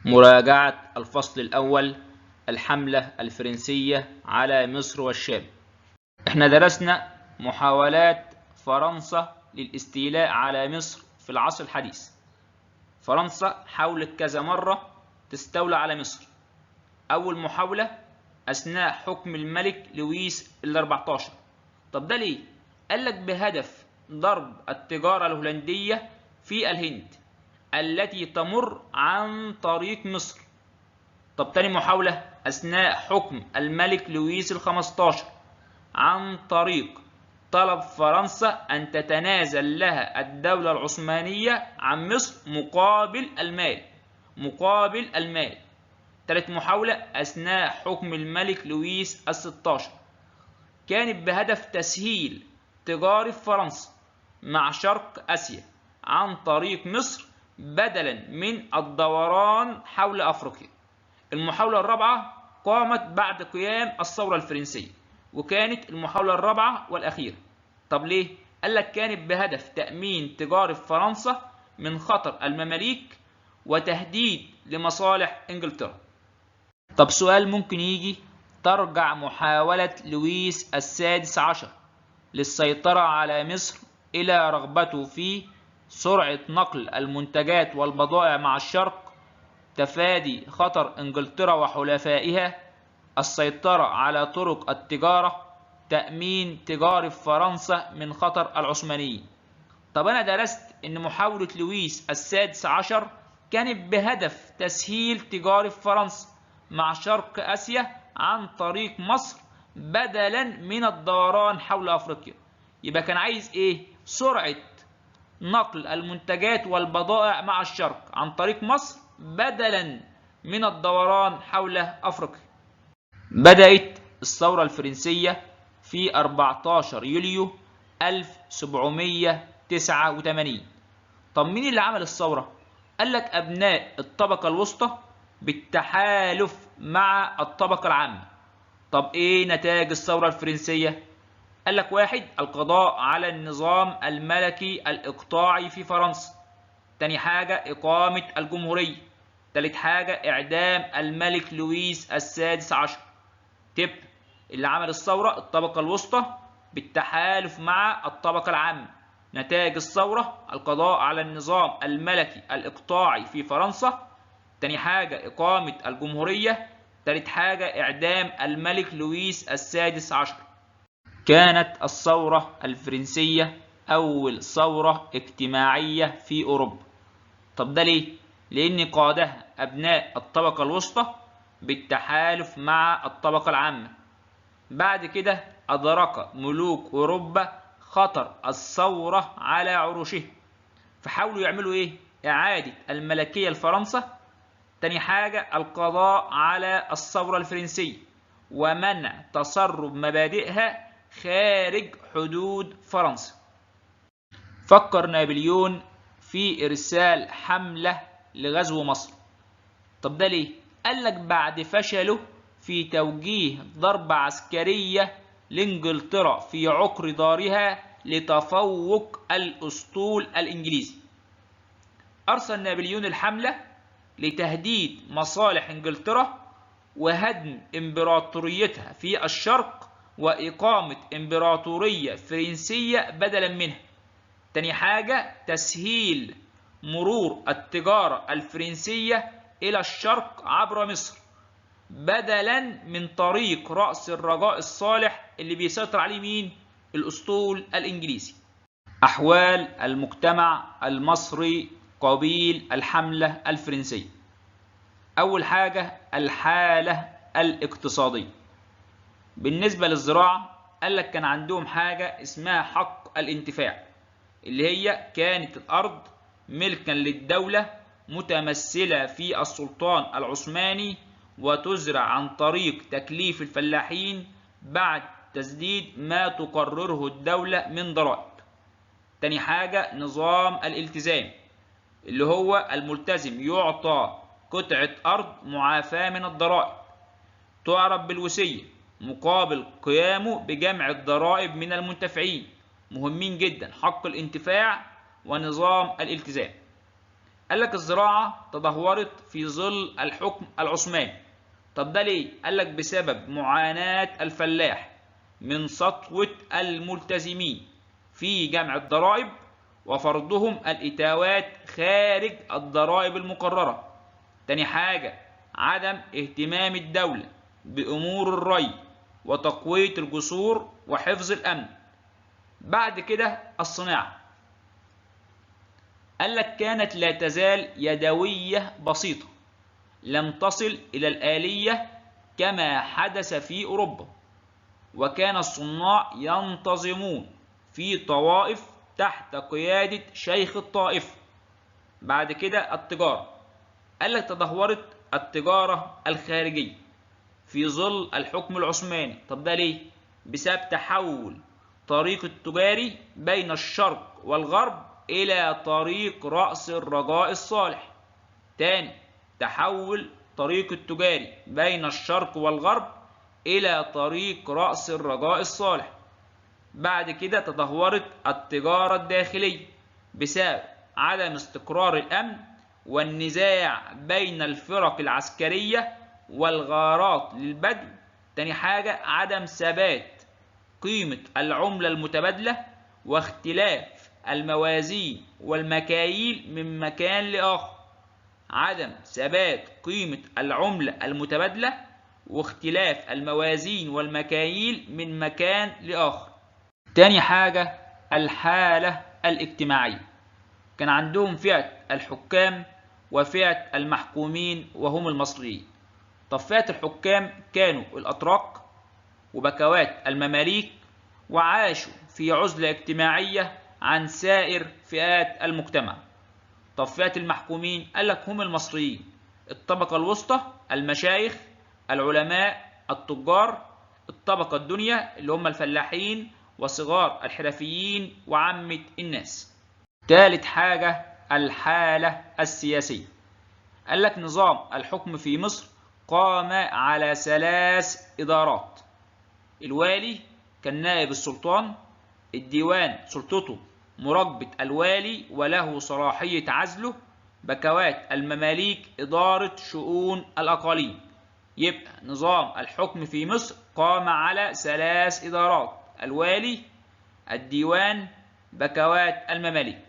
مراجعة الفصل الأول: الحملة الفرنسية على مصر والشام. احنا درسنا محاولات فرنسا للاستيلاء على مصر في العصر الحديث. فرنسا حاولت كذا مرة تستولى على مصر. أول محاولة أثناء حكم الملك لويس ال14. طب ده ليه؟ قالك بهدف ضرب التجارة الهولندية في الهند التي تمر عن طريق مصر. طب تاني محاولة أثناء حكم الملك لويس ال15 عن طريق طلب فرنسا أن تتنازل لها الدولة العثمانية عن مصر مقابل المال. تالت محاولة أثناء حكم الملك لويس ال16 كانت بهدف تسهيل تجارة فرنسا مع شرق آسيا عن طريق مصر بدلا من الدوران حول أفريقيا. المحاولة الرابعة قامت بعد قيام الثورة الفرنسية، وكانت المحاولة الرابعة والأخيرة. طب ليه؟ قالك كانت بهدف تأمين تجارة فرنسا من خطر المماليك وتهديد لمصالح إنجلترا. طب سؤال ممكن يجي: ترجع محاولة لويس ال16 للسيطرة على مصر إلى رغبته في سرعة نقل المنتجات والبضائع مع الشرق، تفادي خطر إنجلترا وحلفائها، السيطرة على طرق التجارة، تأمين تجارة فرنسا من خطر العثمانيين. طب أنا درست إن محاولة لويس ال16 كانت بهدف تسهيل تجارة فرنسا مع شرق آسيا عن طريق مصر بدلا من الدوران حول أفريقيا. يبقى كان عايز إيه؟ سرعة نقل المنتجات والبضائع مع الشرق عن طريق مصر بدلا من الدوران حول أفريقيا. بدأت الثورة الفرنسية في 14 يوليو 1789. طب مين اللي عمل الثورة؟ قالك أبناء الطبقة الوسطى بالتحالف مع الطبقة العامة. طب إيه نتائج الثورة الفرنسية؟ قالك: 1. القضاء على النظام الملكي الإقطاعي في فرنسا. تاني حاجة إقامة الجمهورية. تالت حاجة إعدام الملك لويس ال16. تبقى اللي عمل الثورة الطبقة الوسطى بالتحالف مع الطبقة العامة. نتائج الثورة: القضاء على النظام الملكي الإقطاعي في فرنسا. تاني حاجة إقامة الجمهورية. تالت حاجة إعدام الملك لويس ال16. كانت الثورة الفرنسية أول ثورة اجتماعية في أوروبا. طب ده ليه؟ لأن قادها أبناء الطبقة الوسطى بالتحالف مع الطبقة العامة. بعد كده أدرك ملوك أوروبا خطر الثورة على عروشهم، فحاولوا يعملوا إيه؟ إعادة الملكية لفرنسا. تاني حاجة القضاء على الثورة الفرنسية ومنع تسرب مبادئها خارج حدود فرنسا. فكر نابليون في إرسال حملة لغزو مصر. طب ده ليه؟ قالك بعد فشله في توجيه ضربة عسكرية لإنجلترا في عقر دارها لتفوق الأسطول الإنجليزي. أرسل نابليون الحملة لتهديد مصالح إنجلترا وهدم إمبراطوريتها في الشرق وإقامة إمبراطورية فرنسية بدلا منها. تاني حاجة تسهيل مرور التجارة الفرنسية إلى الشرق عبر مصر بدلا من طريق رأس الرجاء الصالح اللي بيسيطر عليه مين؟ الأسطول الإنجليزي. أحوال المجتمع المصري قبيل الحملة الفرنسية. أول حاجة الحالة الاقتصادية. بالنسبة للزراعة قالك كان عندهم حاجة اسمها حق الانتفاع، اللي هي كانت الأرض ملكا للدولة متمثلة في السلطان العثماني وتزرع عن طريق تكليف الفلاحين بعد تسديد ما تقرره الدولة من ضرائب. تاني حاجة نظام الالتزام، اللي هو الملتزم يعطى قطعة أرض معافاة من الضرائب تعرف بالوصية مقابل قيامه بجمع الضرائب من المنتفعين. مهمين جدا حق الانتفاع ونظام الالتزام. قال لك الزراعة تدهورت في ظل الحكم العثماني. طب ده ليه؟ قال لك بسبب معاناة الفلاح من سطوة الملتزمين في جمع الضرائب وفرضهم الإتاوات خارج الضرائب المقررة. تاني حاجة عدم اهتمام الدولة بأمور الري وتقوية الجسور وحفظ الأمن. بعد كده الصناعة، قال لك كانت لا تزال يدوية بسيطة لم تصل إلى الآلية كما حدث في أوروبا، وكان الصناع ينتظمون في طوائف تحت قيادة شيخ الطائفة. بعد كده التجارة، قال لك تدهورت التجارة الخارجية في ظل الحكم العثماني. طب ده ليه؟ بسبب تحول طريق التجاري بين الشرق والغرب إلى طريق رأس الرجاء الصالح. تاني، تحول طريق التجاري بين الشرق والغرب إلى طريق رأس الرجاء الصالح. بعد كده تدهورت التجارة الداخلية بسبب عدم استقرار الأمن والنزاع بين الفرق العسكرية والغارات للبدو. تاني حاجة عدم ثبات قيمة العملة المتبادلة واختلاف الموازين والمكاييل من مكان لآخر. عدم ثبات قيمة العملة المتبادلة واختلاف الموازين والمكاييل من مكان لآخر. تاني حاجة الحالة الاجتماعية، كان عندهم فئة الحكام وفئة المحكومين وهم المصريين. طب فئة الحكام كانوا الأتراك وبكوات المماليك، وعاشوا في عزلة اجتماعية عن سائر فئات المجتمع. طب فئة المحكومين قال لك هم المصريين، الطبقة الوسطى، المشايخ، العلماء، التجار، الطبقة الدنيا اللي هم الفلاحين وصغار الحرفيين وعامة الناس. ثالث حاجة الحالة السياسية، قال لك نظام الحكم في مصر قام على 3 إدارات: الوالي كان نائب السلطان، الديوان سلطته مراقبة الوالي وله صلاحية عزله، بكوات المماليك إدارة شؤون الأقاليم. يبقى نظام الحكم في مصر قام على 3 إدارات: الوالي، الديوان، بكوات المماليك.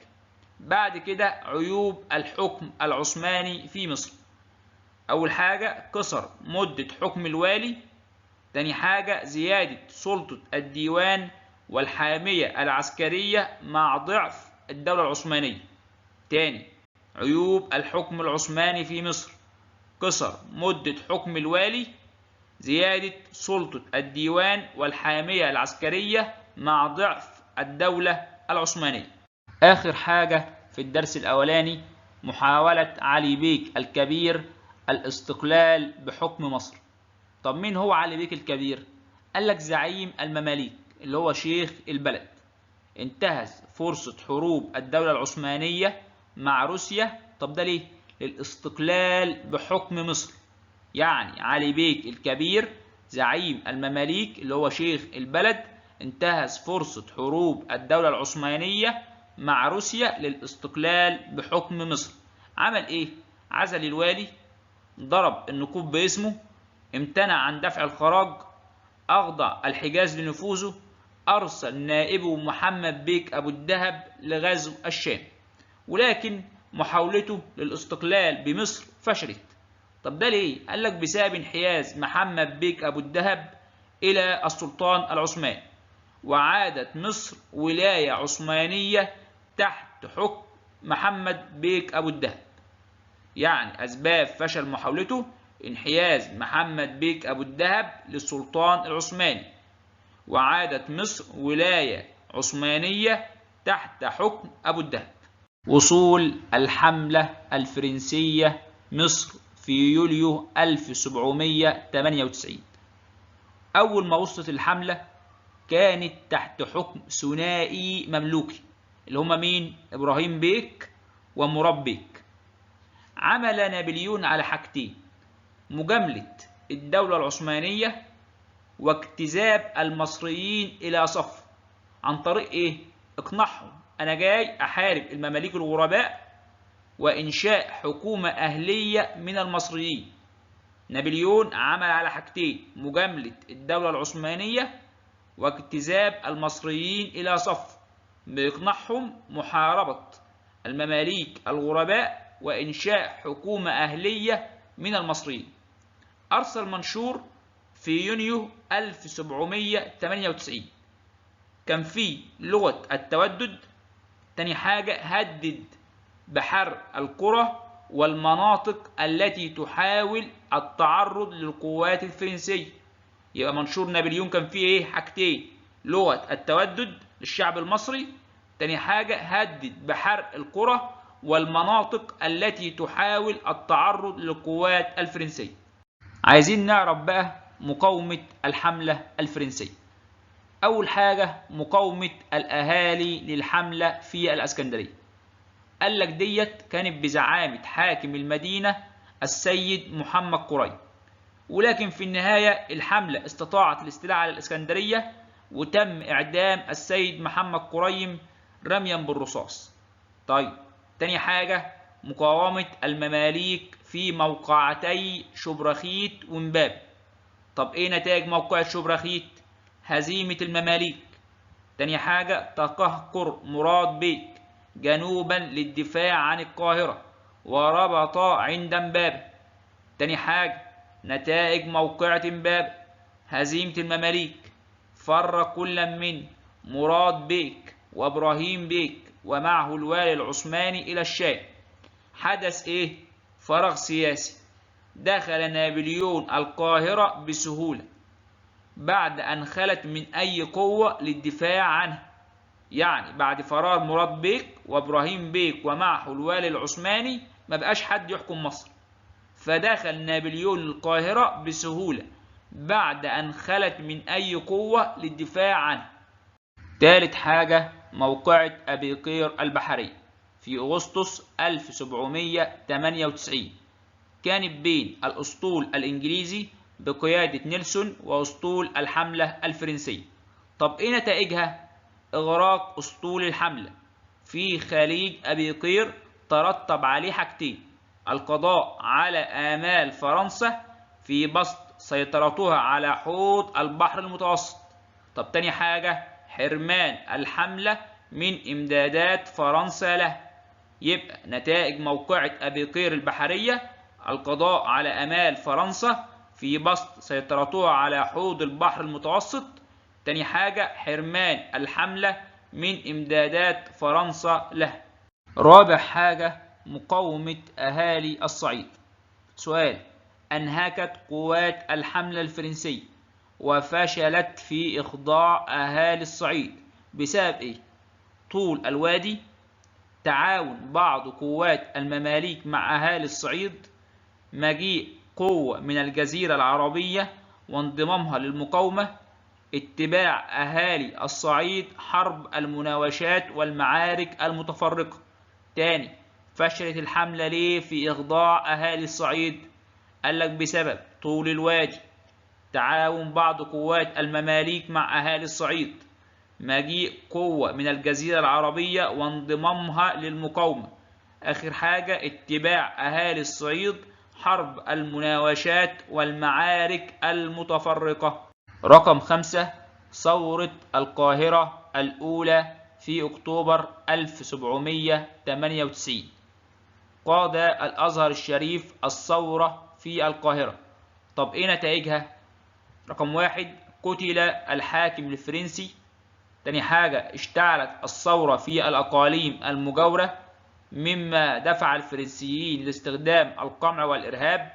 بعد كده عيوب الحكم العثماني في مصر، أول حاجة قصر مدة حكم الوالي. تاني حاجة زيادة سلطة الديوان والحامية العسكرية مع ضعف الدولة العثمانية. تاني عيوب الحكم العثماني في مصر: قصر مدة حكم الوالي، زيادة سلطة الديوان والحامية العسكرية مع ضعف الدولة العثمانية. آخر حاجة في الدرس الأولاني محاولة علي بيك الكبير الاستقلال بحكم مصر. طب مين هو علي بيك الكبير؟ قال لك زعيم المماليك اللي هو شيخ البلد، انتهز فرصة حروب الدولة العثمانية مع روسيا. طب ده ليه؟ للاستقلال بحكم مصر. يعني علي بيك الكبير زعيم المماليك اللي هو شيخ البلد انتهز فرصة حروب الدولة العثمانية مع روسيا للاستقلال بحكم مصر. عمل ايه؟ عزل الوالي، ضرب النقوب باسمه، امتنع عن دفع الخراج، أخضع الحجاز لنفوذه، أرسل نائبه محمد بيك أبو الدهب لغزو الشام. ولكن محاولته للاستقلال بمصر فشلت. طب ده ليه؟ قال لك بسبب انحياز محمد بيك أبو الدهب إلى السلطان العثماني، وعادت مصر ولاية عثمانية تحت حكم محمد بيك أبو الدهب. يعني أسباب فشل محاولته انحياز محمد بيك أبو الدهب للسلطان العثماني، وعادت مصر ولاية عثمانية تحت حكم أبو الدهب. وصول الحملة الفرنسية مصر في يوليو 1798. أول ما وصلت الحملة كانت تحت حكم ثنائي مملوكي اللي هما مين؟ إبراهيم بيك ومراد بيك. عمل نابليون على حاجتين: مجاملة الدولة العثمانية واجتذاب المصريين إلى صف. عن طريق إيه؟ إقناعهم أنا جاي أحارب المماليك الغرباء وإنشاء حكومة أهلية من المصريين. نابليون عمل على حاجتين: مجاملة الدولة العثمانية واجتذاب المصريين إلى صف بإقناعهم محاربة المماليك الغرباء وإنشاء حكومة أهلية من المصريين. أرسل منشور في يونيو 1798 كان فيه لغة التودد. تاني حاجة هدد بحرق القرى والمناطق التي تحاول التعرض للقوات الفرنسية. يبقى منشور نابليون كان فيه ايه؟ حاجتين: لغة التودد للشعب المصري، تاني حاجة هدد بحرق القرى والمناطق التي تحاول التعرض للقوات الفرنسية. عايزين نعرف بقى مقاومة الحملة الفرنسية. أول حاجة مقاومة الأهالي للحملة في الإسكندرية. قال لك ديت كانت بزعامة حاكم المدينة السيد محمد قريم، ولكن في النهاية الحملة استطاعت الاستيلاء على الإسكندرية وتم إعدام السيد محمد قريم رميا بالرصاص. طيب، تاني حاجة مقاومة المماليك في موقعتي شبرخيت ومبابة. طب ايه نتائج موقعة شبرخيت؟ هزيمة المماليك. تاني حاجة تقهقر مراد بيك جنوبا للدفاع عن القاهرة وربط عند مبابة. تاني حاجة نتائج موقعة مبابة: هزيمة المماليك، فر كل من مراد بيك وابراهيم بيك ومعه الوالي العثماني إلى الشام. حدث ايه؟ فراغ سياسي. دخل نابليون القاهرة بسهولة بعد أن خلت من أي قوة للدفاع عنها. يعني بعد فرار مراد بيك وابراهيم بيك ومعه الوالي العثماني ما بقاش حد يحكم مصر، فدخل نابليون القاهرة بسهولة بعد أن خلت من أي قوة للدفاع عنها. ثالث حاجة موقعة أبي قير البحرية في أغسطس 1798 كانت بين الأسطول الإنجليزي بقيادة نيلسون وأسطول الحملة الفرنسية. طب إيه نتائجها؟ إغراق أسطول الحملة في خليج أبي قير ترتب عليه حاجتين: القضاء على آمال فرنسا في بسط سيطرتها على حوض البحر المتوسط. طب تاني حاجة حرمان الحملة من إمدادات فرنسا له. يبقى نتائج موقعة أبي قير البحرية: القضاء على آمال فرنسا في بسط سيطرتها على حوض البحر المتوسط. تاني حاجة حرمان الحملة من إمدادات فرنسا له. رابع حاجة مقاومة أهالي الصعيد. سؤال: أنهكت قوات الحملة الفرنسية وفشلت في إخضاع أهالي الصعيد بسبب إيه؟ طول الوادي، تعاون بعض قوات المماليك مع أهالي الصعيد، مجيء قوة من الجزيرة العربية وانضمامها للمقاومة، اتباع أهالي الصعيد حرب المناوشات والمعارك المتفرقة. تاني، فشلت الحملة ليه في إخضاع أهالي الصعيد؟ قال لك بسبب طول الوادي، تعاون بعض قوات المماليك مع أهالي الصعيد، مجيء قوة من الجزيرة العربية وانضمامها للمقاومة. آخر حاجة اتباع أهالي الصعيد حرب المناوشات والمعارك المتفرقة. رقم 5 ثورة القاهرة الأولى في أكتوبر 1798. قاد الأزهر الشريف الثورة في القاهرة. طب إيه نتائجها؟ رقم 1 قتل الحاكم الفرنسي. تاني حاجة اشتعلت الثورة في الأقاليم المجاورة مما دفع الفرنسيين لاستخدام القمع والإرهاب.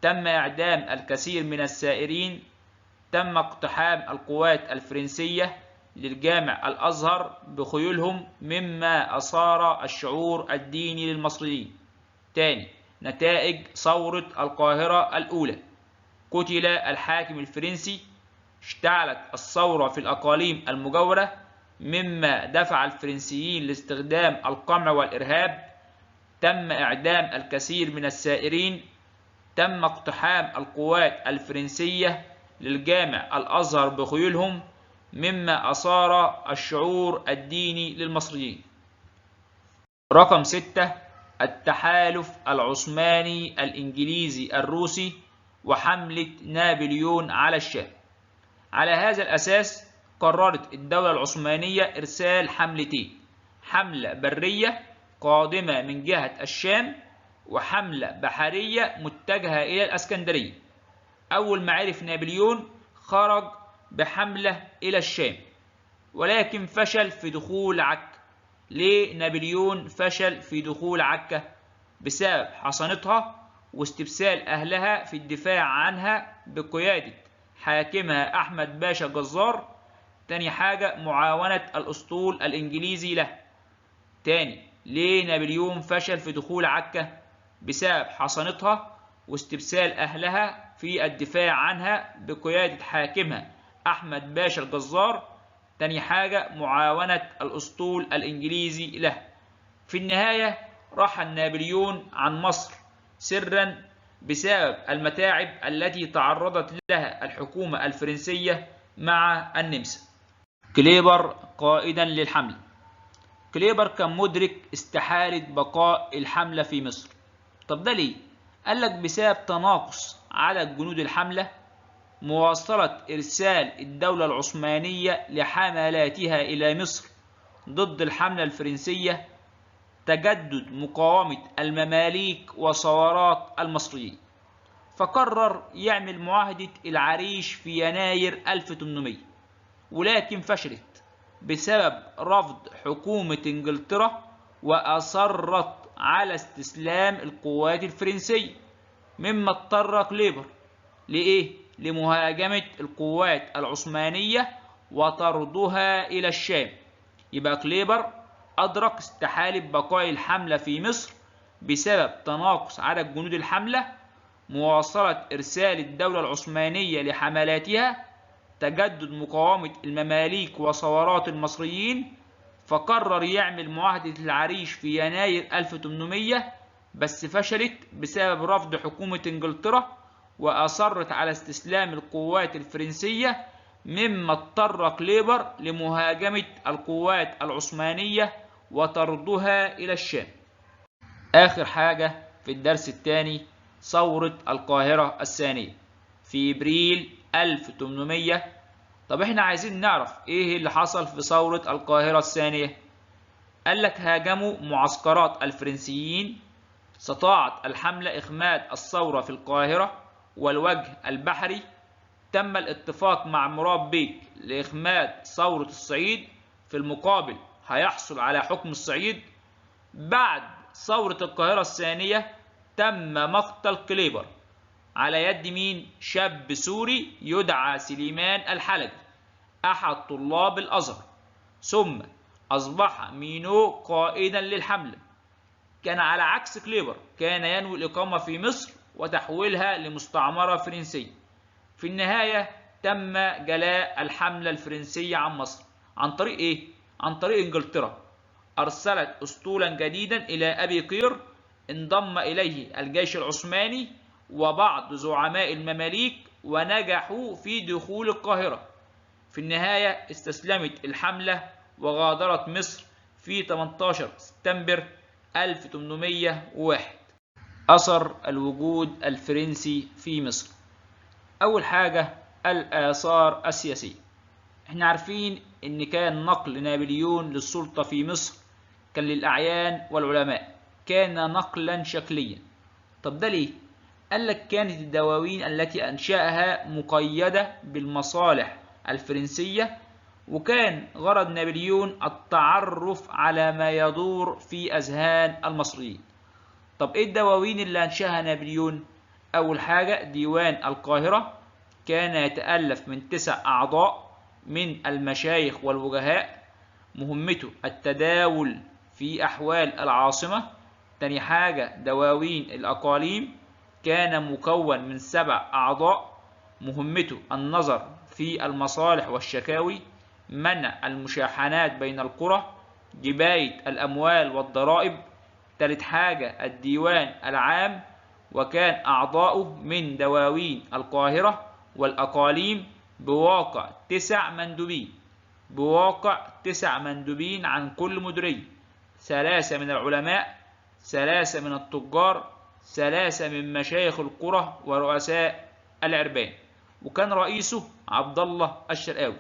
تم إعدام الكثير من الثائرين. تم اقتحام القوات الفرنسية للجامع الأزهر بخيولهم مما أثار الشعور الديني للمصريين. تاني، نتائج ثورة القاهرة الأولى: قتل الحاكم الفرنسي، اشتعلت الثورة في الأقاليم المجاورة مما دفع الفرنسيين لاستخدام القمع والإرهاب. تم إعدام الكثير من الثائرين. تم اقتحام القوات الفرنسية للجامع الأزهر بخيولهم مما أثار الشعور الديني للمصريين. رقم 6 التحالف العثماني الإنجليزي الروسي وحملة نابليون على الشام. على هذا الأساس قررت الدولة العثمانية إرسال حملتين، حملة برية قادمة من جهة الشام وحملة بحرية متجهة إلى الإسكندرية. أول ما عرف نابليون خرج بحملة إلى الشام، ولكن فشل في دخول عكا. ليه نابليون فشل في دخول عكا؟ بسبب حصانتها واستبسال أهلها في الدفاع عنها بقيادة حاكمها أحمد باشا جزار. تاني حاجة معاونة الأسطول الإنجليزي له. تاني، ليه نابليون فشل في دخول عكا؟ بسبب حصانتها واستبسال أهلها في الدفاع عنها بقيادة حاكمها أحمد باشا الجزار. تاني حاجة معاونة الأسطول الإنجليزي له. في النهاية رحل نابليون عن مصر سرا بسبب المتاعب التي تعرضت لها الحكومة الفرنسية مع النمسا. كليبر قائدا للحملة. كليبر كان مدرك استحالة بقاء الحملة في مصر. طب ده ليه؟ قال لك بسبب تناقص عدد جنود الحملة، مواصلة إرسال الدولة العثمانية لحملاتها إلى مصر ضد الحملة الفرنسية، تجدد مقاومة المماليك وثورات المصريين. فقرر يعمل معاهدة العريش في يناير 1800، ولكن فشلت بسبب رفض حكومة إنجلترا، وأصرت على استسلام القوات الفرنسية، مما اضطر كليبر لإيه؟ لمهاجمة القوات العثمانية وطردها إلى الشام. يبقى كليبر أدرك استحالة بقاء الحملة في مصر بسبب تناقص عدد جنود الحملة، مواصلة إرسال الدولة العثمانية لحملاتها، تجدد مقاومة المماليك وثورات المصريين. فقرر يعمل معاهدة العريش في يناير 1800، بس فشلت بسبب رفض حكومة إنجلترا، وأصرت على استسلام القوات الفرنسية، مما اضطر كليبر لمهاجمة القوات العثمانية وطردها إلى الشام. آخر حاجة في الدرس الثاني ثورة القاهرة الثانية في إبريل 1800. طب احنا عايزين نعرف ايه اللي حصل في ثورة القاهرة الثانية. قال لك هاجموا معسكرات الفرنسيين، استطاعت الحملة إخماد الثورة في القاهرة والوجه البحري. تم الاتفاق مع مراد بيك لإخماد ثورة الصعيد، في المقابل هيحصل على حكم الصعيد. بعد ثورة القاهرة الثانية تم مقتل كليبر على يد مين؟ شاب سوري يدعى سليمان الحلبي، أحد طلاب الأزهر. ثم أصبح مينو قائدا للحملة. كان على عكس كليبر، كان ينوي الإقامة في مصر وتحويلها لمستعمرة فرنسية. في النهاية تم جلاء الحملة الفرنسية عن مصر عن طريق إيه؟ عن طريق إنجلترا. أرسلت أسطولا جديدا إلى أبي قير، انضم إليه الجيش العثماني وبعض زعماء المماليك، ونجحوا في دخول القاهرة. في النهاية استسلمت الحملة وغادرت مصر في 18 سبتمبر 1801. أثر الوجود الفرنسي في مصر. أول حاجة الآثار السياسية. احنا عارفين إن كان نقل نابليون للسلطة في مصر كان للأعيان والعلماء، كان نقلا شكليا. طب ده ليه؟ قال لك كانت الدواوين التي أنشأها مقيدة بالمصالح الفرنسية، وكان غرض نابليون التعرف على ما يدور في أذهان المصريين. طب إيه الدواوين اللي أنشأها نابليون؟ أول حاجة ديوان القاهرة، كان يتألف من 9 أعضاء من المشايخ والوجهاء، مهمته التداول في أحوال العاصمة. تاني حاجة دواوين الأقاليم، كان مكون من 7 أعضاء، مهمته النظر في المصالح والشكاوي، منع المشاحنات بين القرى، جباية الأموال والضرائب. تالت حاجة الديوان العام، وكان أعضاؤه من دواوين القاهرة والأقاليم بواقع 9 مندوبين، بواقع 9 مندوبين عن كل مديرية، 3 من العلماء، 3 من التجار، 3 من مشايخ القرى ورؤساء العربان، وكان رئيسه عبد الله الشرقاوي.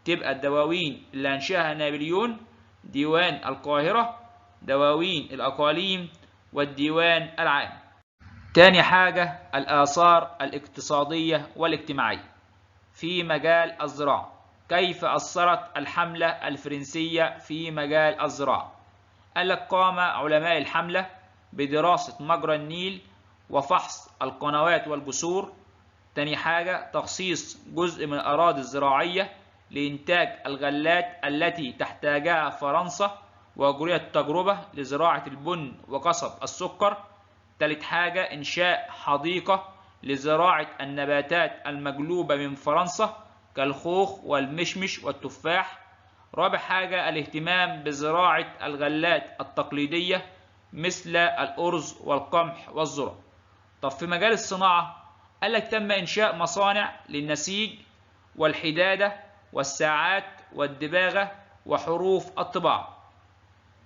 تبقى الدواوين اللي أنشأها نابليون: ديوان القاهرة، دواوين الأقاليم، والديوان العام. تاني حاجة الآثار الاقتصادية والاجتماعية في مجال الزراعة. كيف أثرت الحملة الفرنسية في مجال الزراعة؟ قال لك قام علماء الحملة بدراسة مجرى النيل وفحص القنوات والجسور. تاني حاجة تخصيص جزء من الأراضي الزراعية لإنتاج الغلات التي تحتاجها فرنسا، وأجريت تجربة لزراعة البن وقصب السكر. تالت حاجة إنشاء حديقة لزراعة النباتات المجلوبة من فرنسا كالخوخ والمشمش والتفاح. رابع حاجة الاهتمام بزراعة الغلات التقليدية مثل الأرز والقمح والذرة. طب في مجال الصناعة قال لك تم إنشاء مصانع للنسيج والحدادة والساعات والدباغة وحروف الطباعة.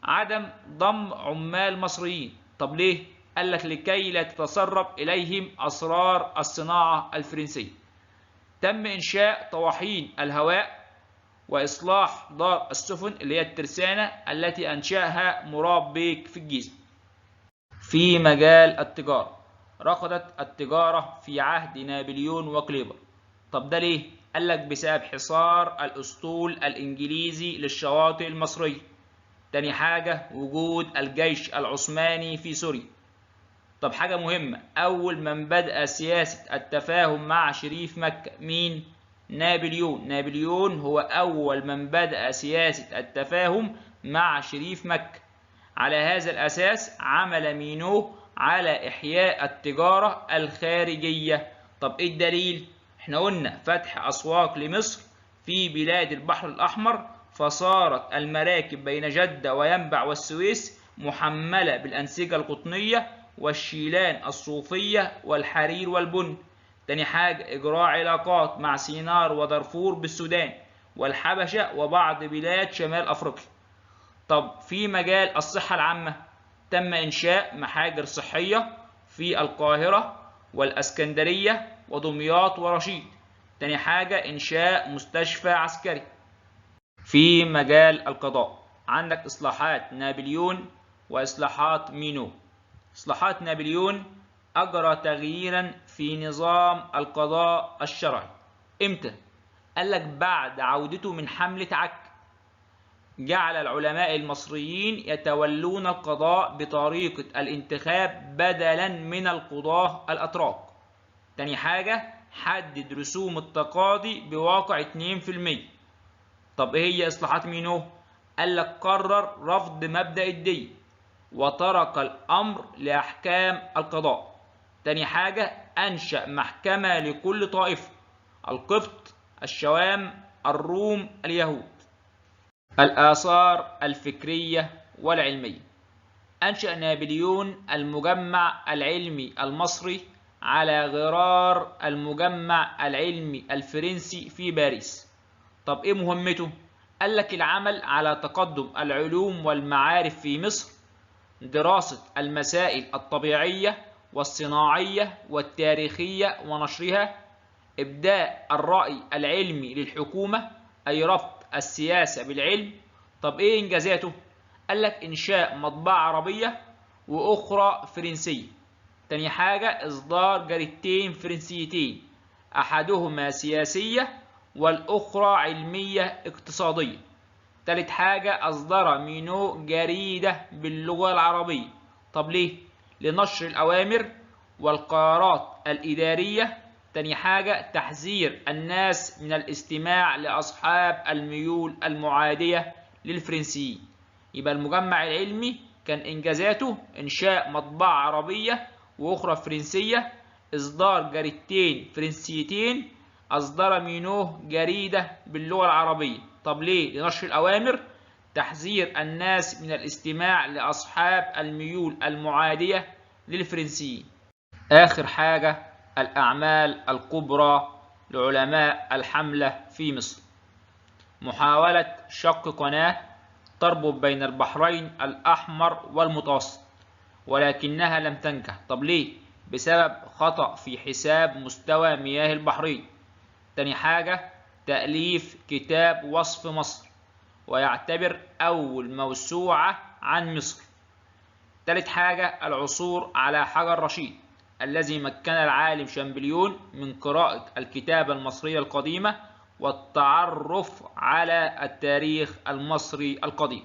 عدم ضم عمال مصريين. طب ليه؟ قال لك لكي لا تتسرب إليهم أسرار الصناعة الفرنسية. تم إنشاء طواحين الهواء وإصلاح دار السفن اللي هي الترسانة التي أنشأها مراد بيك في الجيزة. في مجال التجارة ركضت التجارة في عهد نابليون وكليبر. طب ده ليه؟ قال لك بسبب حصار الأسطول الإنجليزي للشواطئ المصرية. تاني حاجة وجود الجيش العثماني في سوريا. طب حاجة مهمة، أول من بدأ سياسة التفاهم مع شريف مكة مين؟ نابليون. نابليون هو أول من بدأ سياسة التفاهم مع شريف مكة. على هذا الأساس عمل مينو على إحياء التجارة الخارجية. طب إيه الدليل؟ إحنا قلنا فتح أسواق لمصر في بلاد البحر الأحمر، فصارت المراكب بين جدة وينبع والسويس محملة بالأنسجة القطنية والشيلان الصوفية والحرير والبن. تاني حاجة إجراء علاقات مع سينار ودارفور بالسودان والحبشة وبعض بلاد شمال أفريقيا. طب في مجال الصحة العامة تم إنشاء محاجر صحية في القاهرة والأسكندرية ودمياط ورشيد. تاني حاجة إنشاء مستشفى عسكري. في مجال القضاء عندك إصلاحات نابليون وإصلاحات مينو. إصلاحات نابليون أجرى تغييرا في نظام القضاء الشرعي. إمتى؟ قال لك بعد عودته من حملة عك. جعل العلماء المصريين يتولون القضاء بطريقة الانتخاب بدلا من القضاة الأتراك. تاني حاجة حدد رسوم التقاضي بواقع 2%. طب ايه هي إصلاحات مينو؟ قال لك قرر رفض مبدأ الدية وترك الأمر لأحكام القضاء. تاني حاجة أنشأ محكمة لكل طائفة: القبط، الشوام، الروم، اليهود. الآثار الفكرية والعلمية. أنشأ نابليون المجمع العلمي المصري على غرار المجمع العلمي الفرنسي في باريس. طب إيه مهمته؟ قال لك العمل على تقدم العلوم والمعارف في مصر، دراسة المسائل الطبيعية والصناعية والتاريخية ونشرها، إبداء الرأي العلمي للحكومة أي ربط السياسة بالعلم. طب إيه إنجازاته؟ قال لك إنشاء مطبعة عربية وأخرى فرنسية. تاني حاجة إصدار جريدتين فرنسيتين، أحدهما سياسية والأخرى علمية اقتصادية. تالت حاجة أصدر مينو جريدة باللغة العربية. طب ليه؟ لنشر الأوامر والقرارات الإدارية. تاني حاجة تحذير الناس من الاستماع لأصحاب الميول المعادية للفرنسيين. يبقى المجمع العلمي كان إنجازاته إنشاء مطبعة عربية وأخرى فرنسية، إصدار جريدتين فرنسيتين، أصدر مينو جريدة باللغة العربية. طب ليه؟ لنشر الأوامر، تحذير الناس من الاستماع لأصحاب الميول المعادية للفرنسيين. آخر حاجة الأعمال الكبرى لعلماء الحملة في مصر: محاولة شق قناة تربط بين البحرين الأحمر والمتوسط، ولكنها لم تنجح. طب ليه؟ بسبب خطأ في حساب مستوى مياه البحرين. تاني حاجة تأليف كتاب وصف مصر ويعتبر أول موسوعة عن مصر. تالت حاجة العثور على حجر رشيد الذي مكن العالم شامبليون من قراءة الكتابة المصرية القديمة والتعرف على التاريخ المصري القديم.